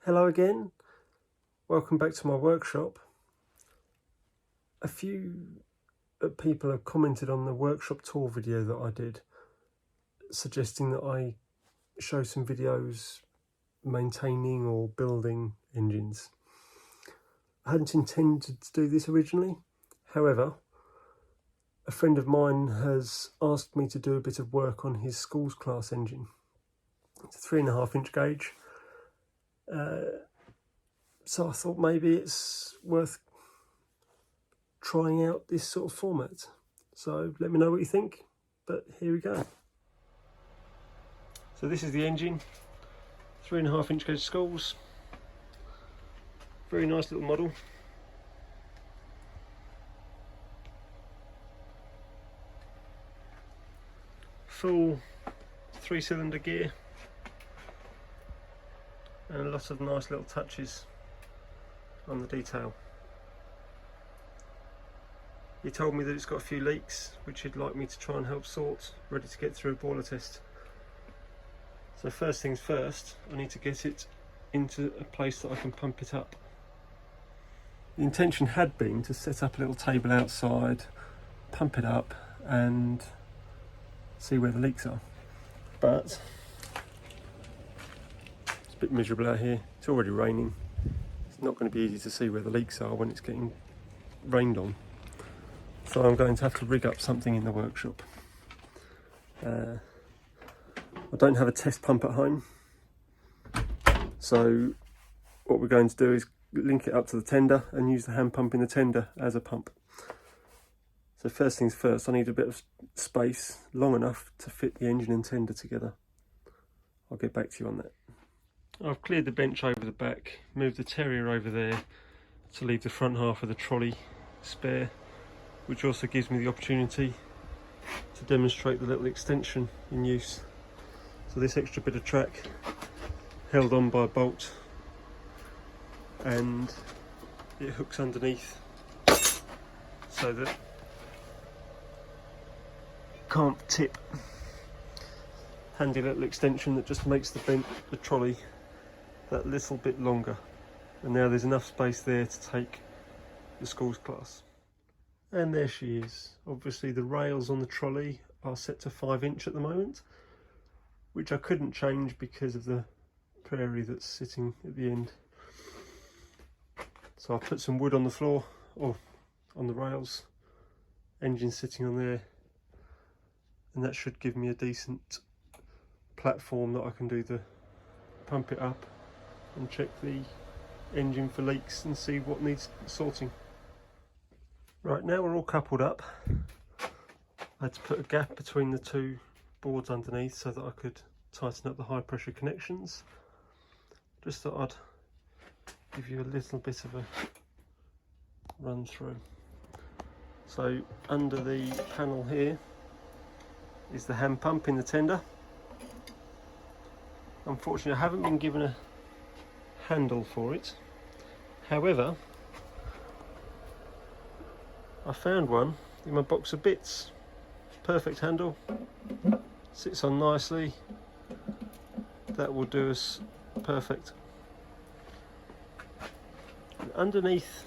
Hello again, welcome back to my workshop. A few people have commented on the workshop tour video that I did, suggesting that I show some videos maintaining or building engines. I hadn't intended to do this originally, however, a friend of mine has asked me to do a bit of work on his schools class engine. It's a 3.5 inch gauge. So I thought maybe it's worth trying out this sort of format. So let me know what you think, but here we go. So this is the engine, 3.5 inch gauge schools. Very nice little model. Full 3-cylinder gear and a lot of nice little touches on the detail. He told me that it's got a few leaks which he'd like me to try and help sort, ready to get through a boiler test. So first things first, I need to get it into a place that I can pump it up. The intention had been to set up a little table outside, pump it up and see where the leaks are, but it's a bit miserable out here. It's already raining. It's not going to be easy to see where the leaks are when it's getting rained on. So I'm going to have to rig up something in the workshop. I don't have a test pump at home, so what we're going to do is link it up to the tender and use the hand pump in the tender as a pump. So first things first, I need a bit of space, long enough to fit the engine and tender together. I'll get back to you on that. I've cleared the bench over the back, moved the terrier over there to leave the front half of the trolley spare, which also gives me the opportunity to demonstrate the little extension in use. So this extra bit of track held on by a bolt and it hooks underneath so that it can't tip. Handy little extension that just makes the trolley that little bit longer, and now there's enough space there to take the schools class. And there she is. Obviously the rails on the trolley are set to 5 inch at the moment, which I couldn't change because of the prairie that's sitting at the end. So I've put some wood on the floor, or on the rails, engine sitting on there, and that should give me a decent platform that I can do the pump it up and check the engine for leaks and see what needs sorting. Right, now we're all coupled up. I had to put a gap between the two boards underneath so that I could tighten up the high pressure connections. Just thought I'd give you a little bit of a run through. So under the panel here is the hand pump in the tender. Unfortunately I haven't been given a handle for it, however I found one in my box of bits. Perfect handle, sits on nicely, that will do us perfect. And underneath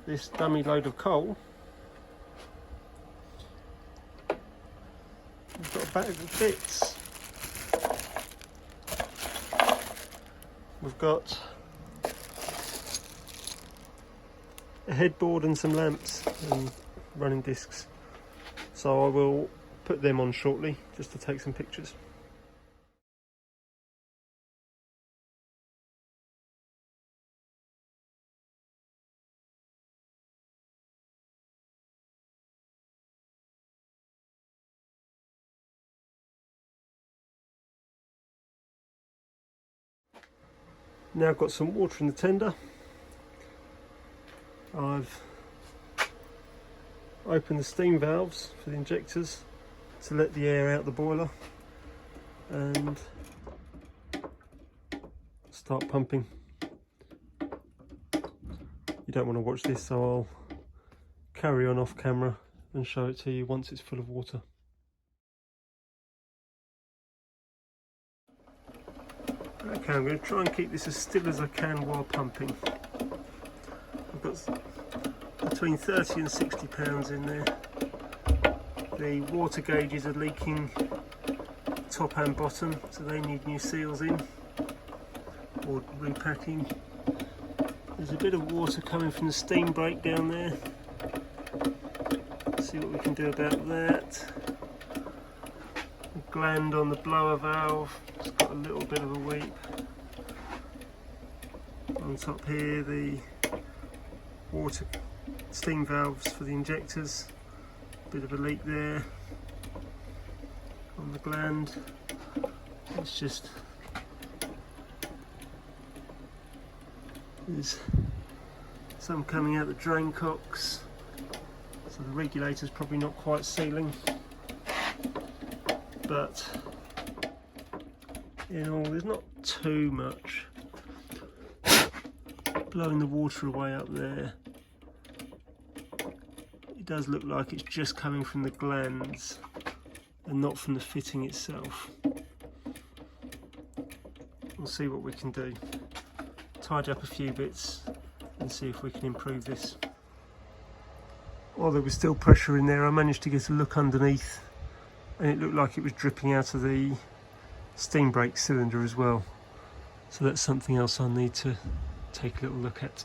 this dummy load of coal we've got a bag of bits. We've got a headboard and some lamps and running discs, so I will put them on shortly just to take some pictures. Now I've got some water in the tender. I've opened the steam valves for the injectors to let the air out the boiler and start pumping. You don't want to watch this, so I'll carry on off camera and show it to you once it's full of water. Okay, I'm going to try and keep this as still as I can while pumping. I've got between 30 and 60 pounds in there. The water gauges are leaking top and bottom, so they need new seals in or repacking. There's a bit of water coming from the steam brake down there. Let's see what we can do about that. The gland on the blower valve, it's got a little bit of a weep. On top here, the water steam valves for the injectors, bit of a leak there on the gland. It's just, there's some coming out the drain cocks, so the regulator's probably not quite sealing, but in all there's not too much. Blowing the water away up there, it does look like it's just coming from the glands and not from the fitting itself. We'll see what we can do. Tidy up a few bits and see if we can improve this. While there was still pressure in there, I managed to get a look underneath and it looked like it was dripping out of the steam brake cylinder as well. So that's something else I need to take a little look at.